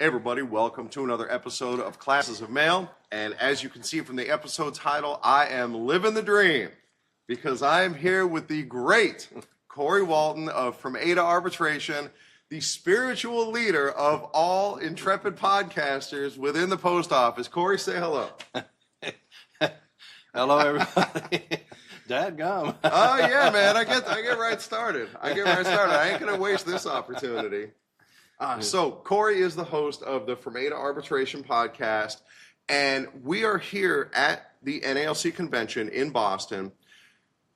Hey everybody, welcome to another episode of Classes of Mail. And as you can see from the episode title, I am living the dream because I am here with the great Corey Walton of From A to Arbitration, the spiritual leader of all intrepid podcasters within the post office. Corey, say hello. Hello, everybody. Dadgum. Oh yeah, man, I get right started. I ain't gonna waste this opportunity. So Corey is the host of the From A to Arbitration podcast, and we are here at the NALC convention in Boston.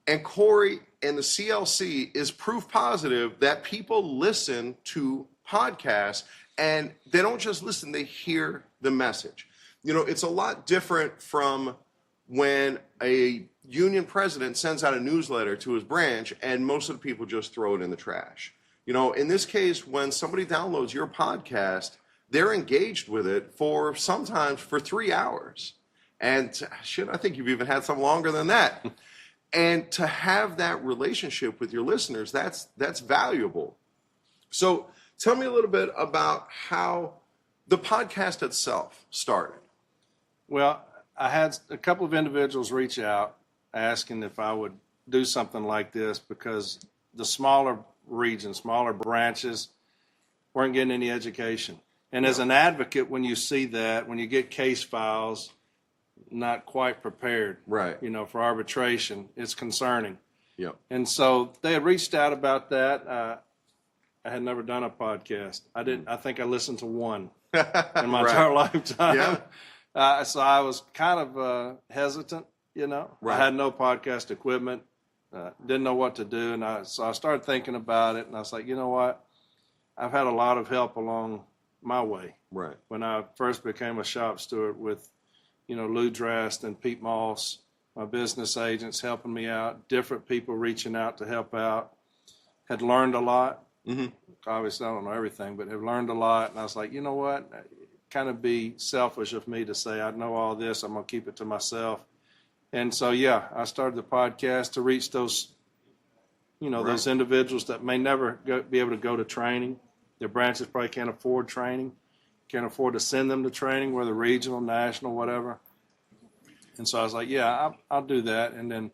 And Corey and the CLC is proof positive that people listen to podcasts, and they don't just listen, they hear the message. You know, it's a lot different from when a union president sends out a newsletter to his branch and most of the people just throw it in the trash. You know, in this case, when somebody downloads your podcast, they're engaged with it for sometimes for 3 hours. And shit, I think you've even had some longer than that. And to have that relationship with your listeners, that's valuable. So tell me a little bit about how the podcast itself started. Well, I had a couple of individuals reach out asking if I would do something like this because the smaller regions, smaller branches weren't getting any education. And as an advocate, when you see that, when you get case files not quite prepared, right, you know, for arbitration, it's concerning. Yep. And so they had reached out about that. I had never done a podcast. I think I listened to one in my entire lifetime. Yeah. So I was kind of hesitant, you know. Right. I had no podcast equipment. Didn't know what to do, and so I started thinking about it, and I was like, you know what? I've had a lot of help along my way. Right. When I first became a shop steward with, you know, Lou Drast and Pete Moss, my business agents helping me out, different people reaching out to help out, had learned a lot. Mm-hmm. Obviously, I don't know everything, but have learned a lot, and I was like, you know what? Kind of be selfish of me to say I know all this. I'm going to keep it to myself. And so, yeah, I started the podcast to reach those, you know, those individuals that may never be able to go to training. Their branches probably can't afford training, can't afford to send them to training, whether regional, national, whatever. And so I was like, yeah, I'll do that. And then,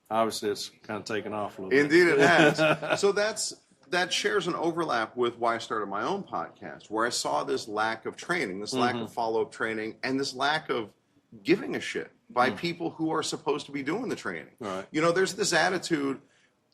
obviously, it's kind of taken off a little bit. Indeed it has. So that shares an overlap with why I started my own podcast, where I saw this lack of training, this lack of follow-up training, and this lack of giving a shit by people who are supposed to be doing the training. Right. You know, there's this attitude,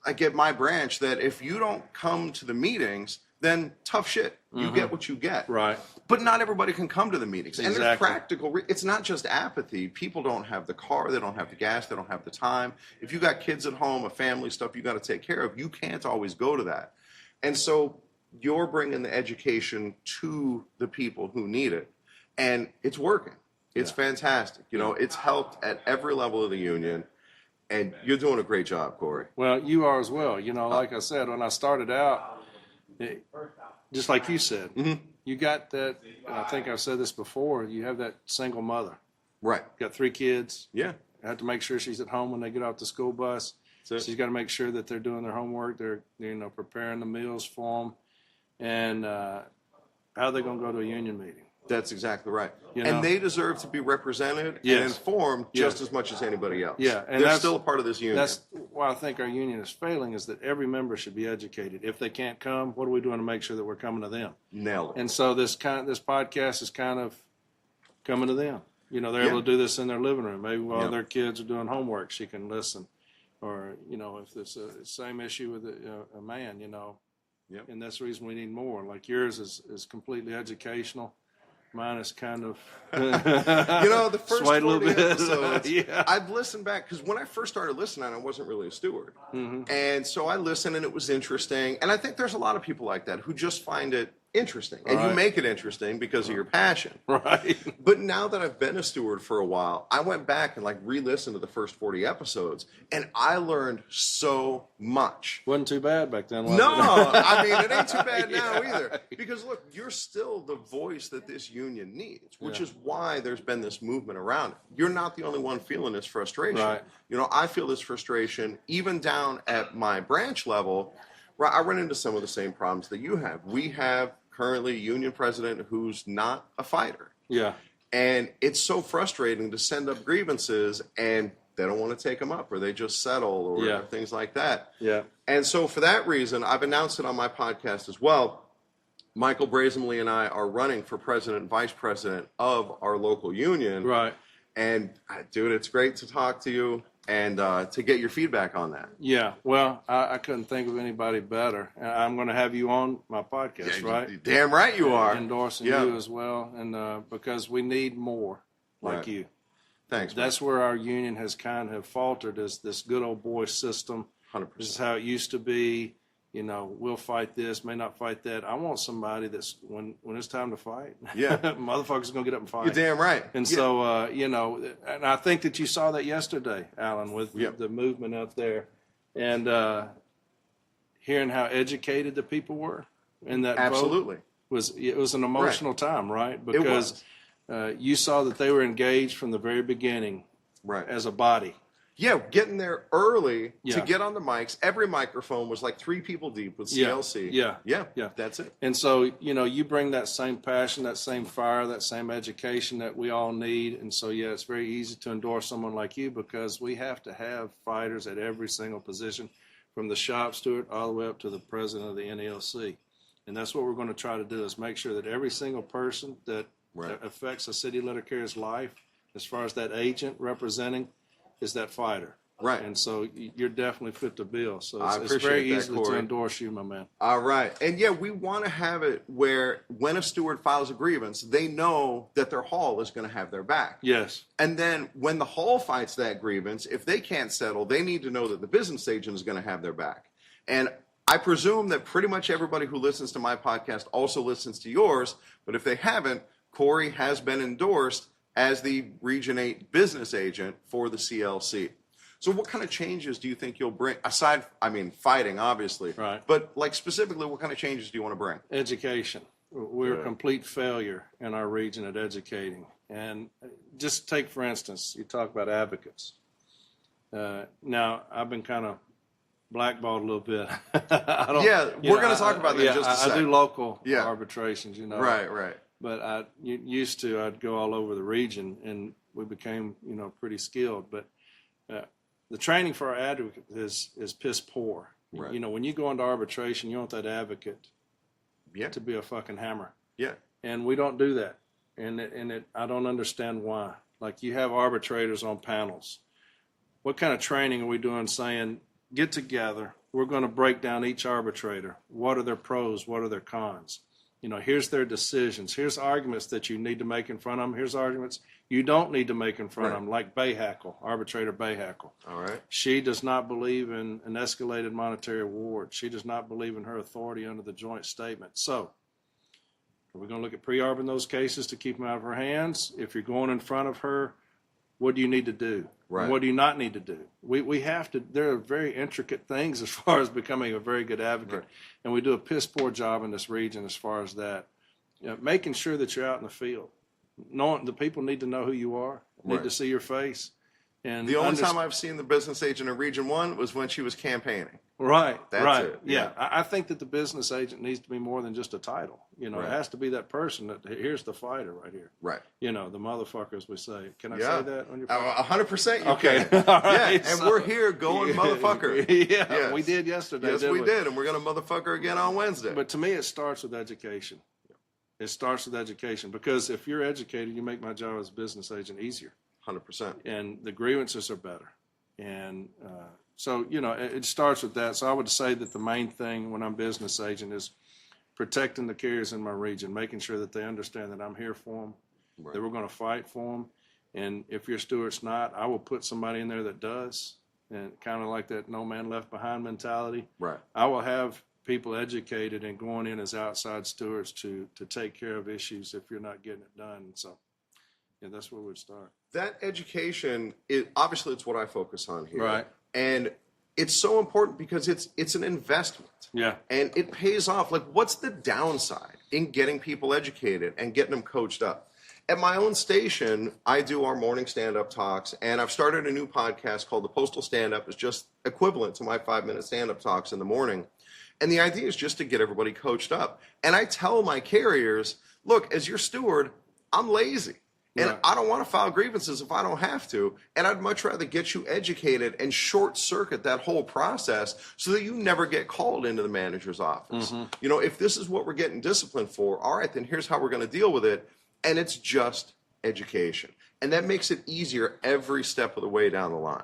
I get my branch, that if you don't come to the meetings, then tough shit. You get what you get. Right. But not everybody can come to the meetings. Exactly. And there's practical, it's not just apathy. People don't have the car, they don't have the gas, they don't have the time. If you got kids at home, a family, stuff you got to take care of, you can't always go to that. And so you're bringing the education to the people who need it. And it's working. It's fantastic. You know, it's helped at every level of the union, and you're doing a great job, Corey. Well, you are as well. You know, like I said, when I started out, just like you said, you got that, I think I've said this before, you have that single mother. Right. Got 3 kids. Yeah. I have to make sure she's at home when they get off the school bus. She's got to make sure that they're doing their homework, they're, you know, preparing the meals for them, and how are they going to go to a union meeting? That's exactly right. You know? And they deserve to be represented and informed just as much as anybody else. Yeah, and they're still a part of this union. That's why I think our union is failing, is that every member should be educated. If they can't come, what are we doing to make sure that we're coming to them? Nailed it. And so this podcast is kind of coming to them. You know, they're able to do this in their living room. Maybe while their kids are doing homework, she can listen. Or, you know, if it's the same issue with a man, you know, and that's the reason we need more. Like yours is completely educational. Mine is kind of, you know, the first 40 episodes, yeah. I've listened back, because when I first started listening, I wasn't really a steward. And so I listened, and it was interesting. And I think there's a lot of people like that who just find it interesting. And you make it interesting because of your passion. Right. But now that I've been a steward for a while, I went back and re-listened to the first 40 episodes, and I learned so much. Wasn't too bad back then, was No, it? I mean, it ain't too bad now either. Because look, you're still the voice that this union needs, which is why there's been this movement around it. You're not the only one feeling this frustration. Right. You know, I feel this frustration even down at my branch level, where I run into some of the same problems that you have. We have currently union president who's not a fighter. Yeah. And it's so frustrating to send up grievances and they don't want to take them up, or they just settle, or things like that. Yeah. And so for that reason, I've announced it on my podcast as well. Michael Brazenly and I are running for president and vice president of our local union. Right. And dude, it's great to talk to you and to get your feedback on that. Yeah. Well, I couldn't think of anybody better. I'm going to have you on my podcast, right? You're damn right you are. Endorsing you as well. And because we need more like you. Thanks. That's where our union has kind of faltered, is this good old boy system. 100%. This is how it used to be. You know, we'll fight this, may not fight that. I want somebody that's, when it's time to fight, motherfuckers going to get up and fight. You're damn right. And so, you know, and I think that you saw that yesterday, Alan, with the movement out there. And hearing how educated the people were in that Absolutely. vote it was an emotional time, right? Because you saw that they were engaged from the very beginning as a body. Yeah, getting there early to get on the mics. Every microphone was like 3 people deep with CLC. Yeah. That's it. And so, you know, you bring that same passion, that same fire, that same education that we all need. And so, it's very easy to endorse someone like you, because we have to have fighters at every single position, from the shop steward all the way up to the president of the NELC. And that's what we're going to try to do, is make sure that every single person that affects a city letter carrier's life, as far as that agent representing, is that fighter. Right. And so you're definitely fit to bill. So it's appreciate very that, easy to Corey. endorse you, my man. All right. And we want to have it where when a steward files a grievance, they know that their hall is going to have their back. Yes. And then when the hall fights that grievance, if they can't settle, they need to know that the business agent is going to have their back. And I presume that pretty much everybody who listens to my podcast also listens to yours. But if they haven't, Corey has been endorsed as the Region 8 business agent for the CLC. So what kind of changes do you think you'll bring, aside, fighting, obviously, but like specifically, what kind of changes do you want to bring? Education. We're a complete failure in our region at educating. And just take, for instance, you talk about advocates. Now, I've been kind of blackballed a little bit. We're going to talk about that in just a second. I do local arbitrations, you know. Right. But I'd go all over the region, and we became, pretty skilled. But the training for our advocate is piss poor. Right. You know, when you go into arbitration, you want that advocate to be a fucking hammer. Yeah. And we don't do that. And I don't understand why. Like, you have arbitrators on panels. What kind of training are we doing saying, get together, we're going to break down each arbitrator. What are their pros? What are their cons? You know, here's their decisions. Here's arguments that you need to make in front of them. Here's arguments you don't need to make in front of them, like Bayhackle, arbitrator Bayhackle. All right. She does not believe in an escalated monetary award. She does not believe in her authority under the joint statement. So, are we going to look at pre-arb in those cases to keep them out of her hands? If you're going in front of her, what do you need to do? Right. What do you not need to do? We have to, there are very intricate things as far as becoming a very good advocate. Right. And we do a piss poor job in this region as far as that. Making sure that you're out in the field. Knowing the people need to know who you are, need to see your face. And the only time I've seen the business agent in Region 1 was when she was campaigning. Right. That's it. Yeah. I think that the business agent needs to be more than just a title. You know, it has to be that person that, here's the fighter right here. Right. You know, the motherfuckers we say. Can I say that on your podcast? 100% you okay. can. All right. Yeah, and we're here going motherfucker. Yes. We did yesterday, Yes, we did, and we're going to motherfucker again on Wednesday. But to me, it starts with education. It starts with education, because if you're educated, you make my job as a business agent easier. 100%. And the grievances are better. And so, you know, it starts with that. So I would say that the main thing when I'm business agent is protecting the carriers in my region, making sure that they understand that I'm here for them, that we're going to fight for them. And if your steward's not, I will put somebody in there that does. And kind of like that no man left behind mentality. Right. I will have people educated and going in as outside stewards to take care of issues if you're not getting it done. So, yeah, that's where we'd start. That education, obviously it's what I focus on here. Right. And it's so important because it's an investment. Yeah. And it pays off. Like, what's the downside in getting people educated and getting them coached up? At my own station, I do our morning stand-up talks, and I've started a new podcast called The Postal Stand-Up. It's just equivalent to my 5-minute stand-up talks in the morning. And the idea is just to get everybody coached up. And I tell my carriers, look, as your steward, I'm lazy. And Right. I don't want to file grievances if I don't have to. And I'd much rather get you educated and short circuit that whole process so that you never get called into the manager's office. You know, if this is what we're getting disciplined for, all right, then here's how we're going to deal with it. And it's just education. And that makes it easier every step of the way down the line.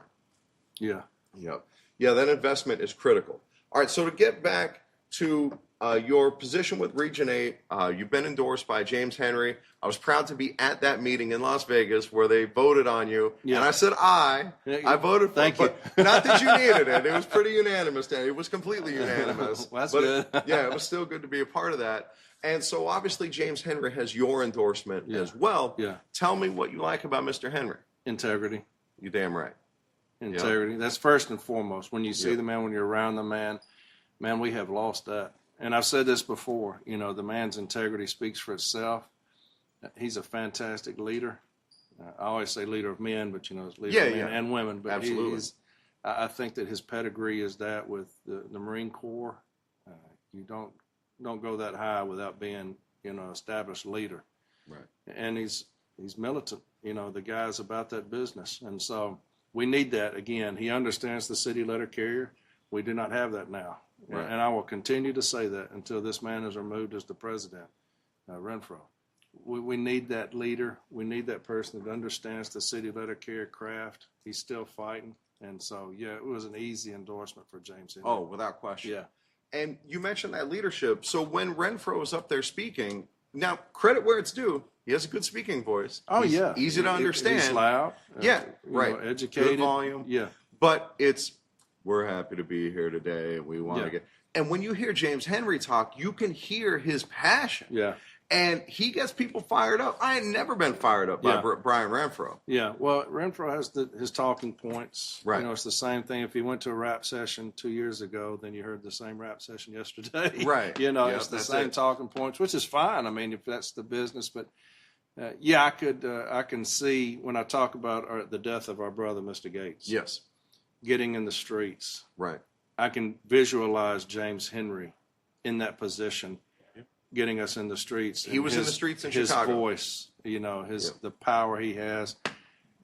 Yeah. Yep. Yeah, that investment is critical. All right, so to get back to your position with Region 8, you've been endorsed by James Henry. I was proud to be at that meeting in Las Vegas where they voted on you. Yeah. And I said I voted for Thank it. you. But not that you needed it. It was pretty unanimous. It was completely unanimous. Well, that's but good. Yeah, it was still good to be a part of that. And so obviously James Henry has your endorsement as well. Yeah. Tell me what you like about Mr. Henry. Integrity. You damn right. Integrity. Yeah. That's first and foremost. When you see Yeah. the man, when you're around the man, we have lost that. And I've said this before, you know, the man's integrity speaks for itself. He's a fantastic leader. I always say leader of men, but, you know, it's leader of men and women. But Absolutely. I think that his pedigree is that with the Marine Corps. You don't go that high without being, you know, established leader. Right. And he's militant. You know, the guy's about that business. And so we need that. Again, he understands the city letter carrier. We do not have that now. Right. And I will continue to say that until this man is removed as the president, Renfro. We need that leader. We need that person that understands the city letter carrier craft. He's still fighting. And so, yeah, it was an easy endorsement for James Henry. Oh, without question. Yeah. And you mentioned that leadership. So when Renfro was up there speaking, now credit where it's due, he has a good speaking voice. Oh, He's yeah. easy to understand. He's loud. Yeah, right. You know, educated. Good volume. Yeah. But it's, we're happy to be here today and we want to get. And when you hear James Henry talk, you can hear his passion. Yeah. And he gets people fired up. I ain't never been fired up by Brian Renfro. Yeah, well, Renfro has his talking points. Right. You know, it's the same thing. If you went to a rap session 2 years ago, then you heard the same rap session yesterday. Right. You know, Yeah, it's the that's same it. talking points, which is fine. I mean, if that's the business. But, yeah, I can see when I talk about the death of our brother, Mr. Gates. Yes. Getting in the streets. Right. I can visualize James Henry in that position, getting us in the streets. He was in the streets in his Chicago. His voice, you know, the power he has,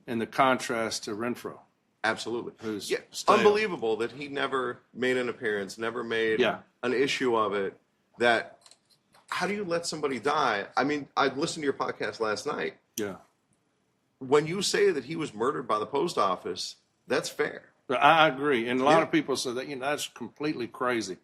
and the contrast to Renfro. Absolutely. Who's stale. Unbelievable that he never made an appearance, never made an issue of it. That, how do you let somebody die? I mean, I listened to your podcast last night. Yeah. When you say that he was murdered by the post office, that's fair. But I agree. And a lot of people say that, you know, that's completely crazy.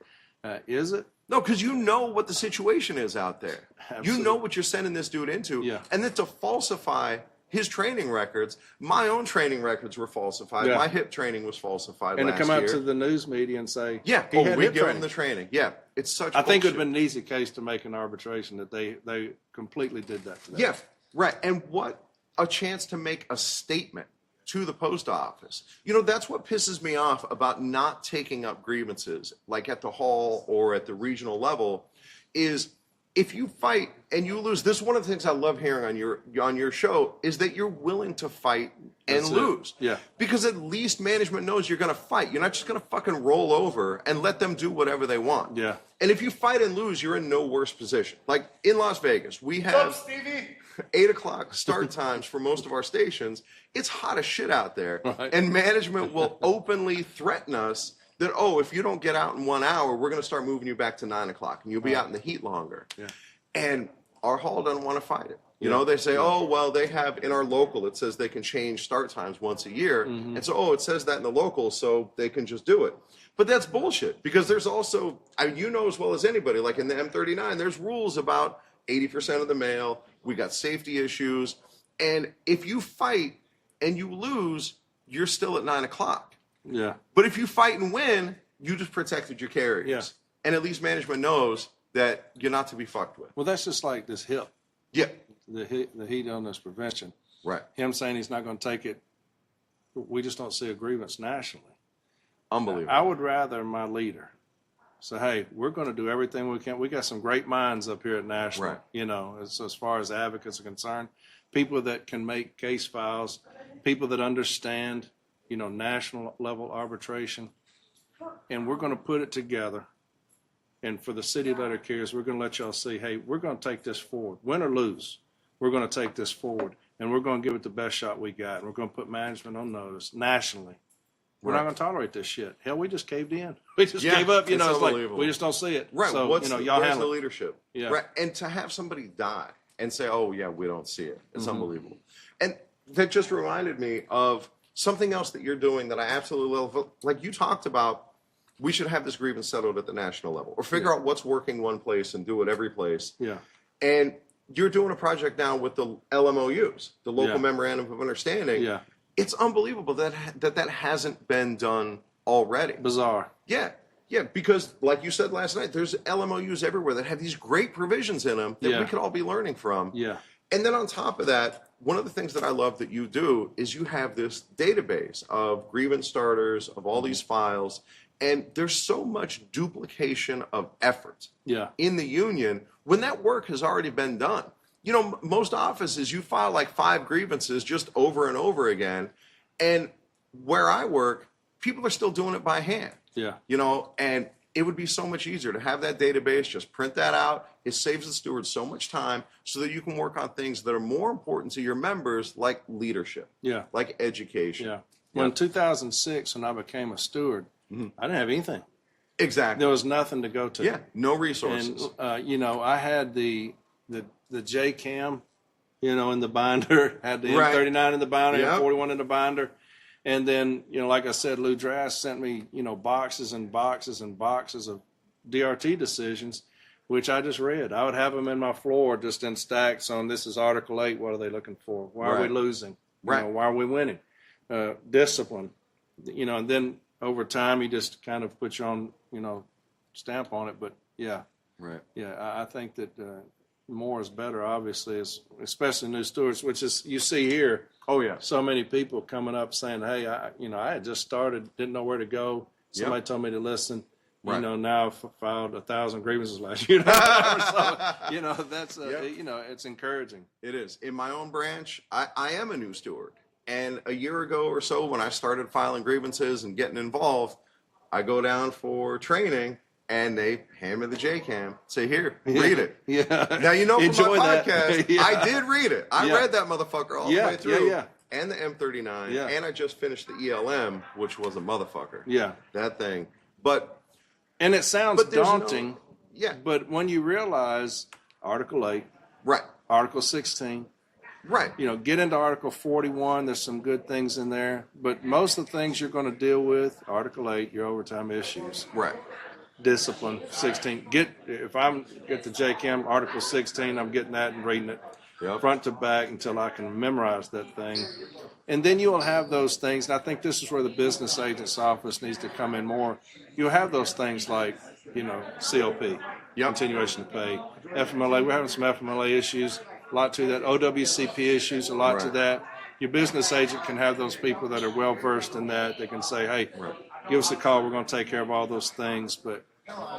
Is it? No, because you know what the situation is out there. Absolutely. You know what you're sending this dude into. Yeah. And then to falsify his training records, my own training records were falsified. Yeah. My hip training was falsified And last to come out year. to the news media and say, yeah, he had we hip give training. him the training. Yeah, it's such I think it would bullshit. have been an easy case to make an arbitration that they completely did that to them. Yeah, right. And what a chance to make a statement to the post office. You know, that's what pisses me off about not taking up grievances, like at the hall or at the regional level, is if you fight and you lose. This is one of the things I love hearing on your show is that you're willing to fight and That's it. lose. Yeah. Because at least management knows you're going to fight. You're not just going to fucking roll over and let them do whatever they want. Yeah. And if you fight and lose, you're in no worse position. Like in Las Vegas, we have Stevie? 8 o'clock start times for most of our stations. It's hot as shit out there. Right. And management will openly threaten us that, oh, if you don't get out in 1 hour, we're going to start moving you back to 9 o'clock and you'll be out in the heat longer. Yeah. And our hall doesn't want to fight it. You know, they say, oh, well, they have in our local, it says they can change start times once a year. Mm-hmm. And so, oh, it says that in the local, so they can just do it. But that's bullshit because there's also, you know as well as anybody, like in the M39, there's rules about 80% of the mail. We got safety issues. And if you fight and you lose, you're still at 9 o'clock. Yeah. But if you fight and win, you just protected your carriers. Yeah. And at least management knows that you're not to be fucked with. Well, that's just like this hip, Yeah. the heat illness prevention. Right. Him saying he's not going to take it. We just don't see a grievance nationally. Unbelievable. I would rather my leader say, hey, we're going to do everything we can. We got some great minds up here at National, Right. you know, as far as advocates are concerned, people that can make case files, people that understand, you know, national level arbitration. And we're going to put it together And for the city letter carriers, we're going to let y'all see, hey, we're going to take this forward. Win or lose, we're going to take this forward. And we're going to give it the best shot we got. And we're going to put management on notice nationally. We're not going to tolerate this shit. Hell, we just caved in. We just gave up. It's like, we just don't see it. Right. So, y'all where's handle the leadership? Yeah. Right. And to have somebody die and say, oh, yeah, we don't see it. It's unbelievable. And that just reminded me of something else that you're doing that I absolutely love. Like you talked about, we should have this grievance settled at the national level or figure out what's working one place and do it every place. Yeah. And you're doing a project now with the LMOUs, the local memorandum of understanding. Yeah. It's unbelievable that hasn't been done already. Bizarre. Yeah. Yeah, because like you said last night, there's LMOUs everywhere that have these great provisions in them that we could all be learning from. Yeah. And then on top of that, one of the things that I love that you do is you have this database of grievance starters, of all these files, and there's so much duplication of effort in the union when that work has already been done. You know, most offices, you file like 5 grievances just over and over again. And where I work, people are still doing it by hand. Yeah. You know, and it would be so much easier to have that database, just print that out. It saves the steward so much time so that you can work on things that are more important to your members, like leadership, like education. Yeah. Well, in 2006, when I became a steward, I didn't have anything. Exactly. There was nothing to go to. Yeah, no resources. And, I had the J-Cam, in the binder, had the M39 in the binder, M41 in the binder. And then, like I said, Lou Drass sent me, boxes and boxes and boxes of DRT decisions, which I just read. I would have them in my floor just in stacks on this is Article 8. What are they looking for? Why are we losing? Why are we winning? Discipline. And then over time, you just kind of put your own, stamp on it. But, I think that more is better, obviously, especially new stewards, which is you see here. Oh, yeah. So many people coming up saying, hey, I had just started, didn't know where to go. Somebody told me to listen. Right. Now I've filed 1,000 grievances last year. So, that's, it's encouraging. It is. In my own branch, I am a new steward. And a year ago or so, when I started filing grievances and getting involved, I go down for training, and they hand me the J-Cam, say, here, read it. Now, from my podcast, I did read it. I read that motherfucker all the way through. And the M39. And I just finished the ELM, which was a motherfucker. That thing. And it sounds daunting. But when you realize Article 8, Article 16, get into Article 41. There's some good things in there. But most of the things you're going to deal with, Article 8, your overtime issues. Discipline, 16. If I'm get the JCAM, Article 16, I'm getting that and reading it front to back until I can memorize that thing. And then you will have those things, and I think this is where the business agent's office needs to come in more. You'll have those things like, COP, continuation of pay, FMLA. We're having some FMLA issues, a lot to that. OWCP issues, a lot to that. Your business agent can have those people that are well-versed in that. They can say, hey, give us a call. We're going to take care of all those things. But,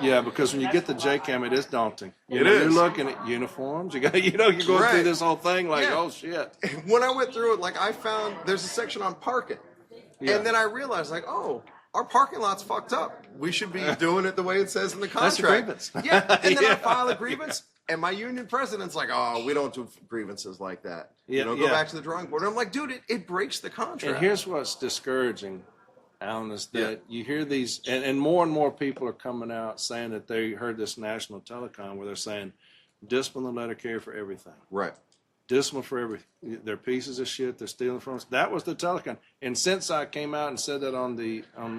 because when you get the JCAM, it is daunting. You're looking at uniforms. You're going through this whole thing like, oh, shit. When I went through it, I found there's a section on parking. And then I realized, our parking lot's fucked up. We should be doing it the way it says in the contract. That's a grievance. And then I file a grievance, and my union president's like, oh, we don't do grievances like that. Go back to the drawing board. And I'm like, dude, it breaks the contract. And here's what's discouraging, Alan, is that you hear these, and more people are coming out saying that they heard this national telecom where they're saying, discipline the letter carrier for everything. Discipline for everything. They're pieces of shit. They're stealing from us. That was the telecom. And since I came out and said that on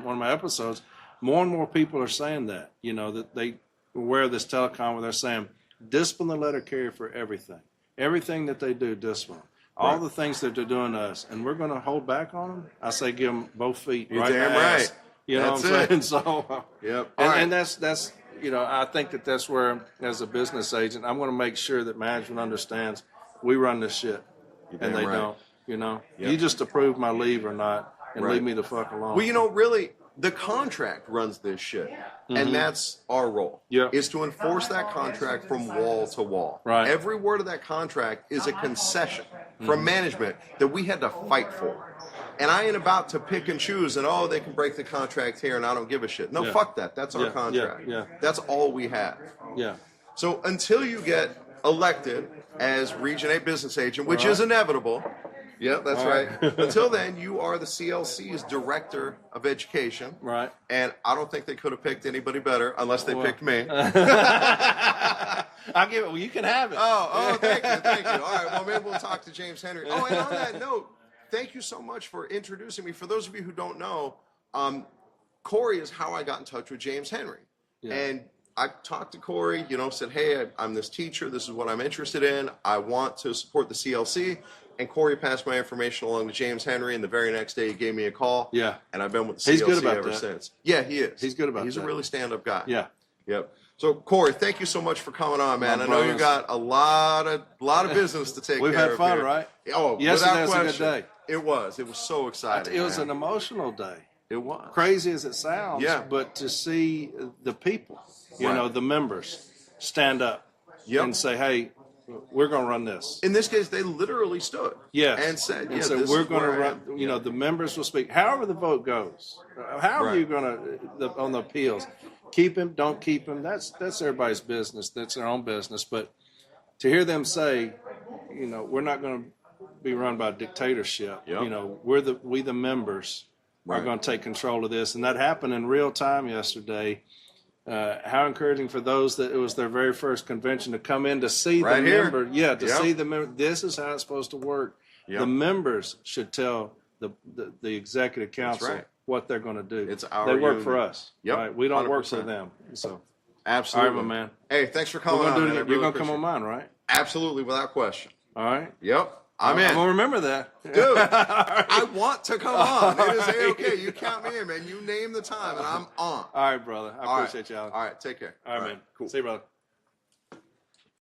one of my episodes, more and more people are saying that, that they aware of this telecom where they're saying, discipline the letter carrier for everything. Everything that they do, discipline. All the things that they're doing to us, and we're going to hold back on them. I say give them both feet. You're damn right. You know what I'm saying? So, and that's I think that's where, as a business agent, I'm going to make sure that management understands we run this shit, and they don't. You just approve my leave or not, and leave me the fuck alone. Well, really, the contract runs this shit, and that's our role. Is to enforce that contract from wall to wall. Every word of that contract is a concession from management that we had to fight for. And I ain't about to pick and choose and, oh, they can break the contract here and I don't give a shit. No, fuck that. That's our contract. That's all we have. Yeah. So until you get elected as Region 8 business agent, which is inevitable. Yeah, that's right. Until then, you are the CLC's Director of Education. Right. And I don't think they could have picked anybody better unless they picked me. I'll give it. Well, you can have it. Oh, thank you. All right, well, maybe we'll talk to James Henry. Oh, and on that note, thank you so much for introducing me. For those of you who don't know, Corey is how I got in touch with James Henry. Yeah. And I talked to Corey, said, hey, I'm this teacher. This is what I'm interested in. I want to support the CLC. And Corey passed my information along to James Henry, and the very next day he gave me a call. Yeah. And I've been with the CLC ever since. Yeah, he is. He's good about that. He's a really stand-up guy. Yeah. Yep. So, Corey, thank you so much for coming on, man. I know you got a lot of business to take care of. We've had fun, right? Oh, yesterday without was a good day. It was. It was so exciting. It was an emotional day. It was. Crazy as it sounds, but to see the people, the members, stand up and say, hey, we're going to run this. In this case, they literally stood and said, we're going to run, the members will speak. However the vote goes, how are you going to, on the appeals, keep him, don't keep him, that's everybody's business. That's their own business. But to hear them say, we're not going to be run by a dictatorship. We the members are going to take control of this. And that happened in real time yesterday. How encouraging for those that it was their very first convention to come in to see the member. Yeah, to see the member. This is how it's supposed to work. The members should tell the executive council what they're going to do. It's our They work union. For us. Yep. Right? We don't 100%. work for them. So absolutely, all right, my man. Hey, thanks for coming on. You're going to come on mine, right? Absolutely, without question. All right. Yep. I'm in. I'm going to remember that. Dude, I want to come on. It is A-okay. You count me in, man. You name the time, and I'm on. All right, brother. I appreciate you, Alan. All right, take care. All right, man. Cool. See you, brother.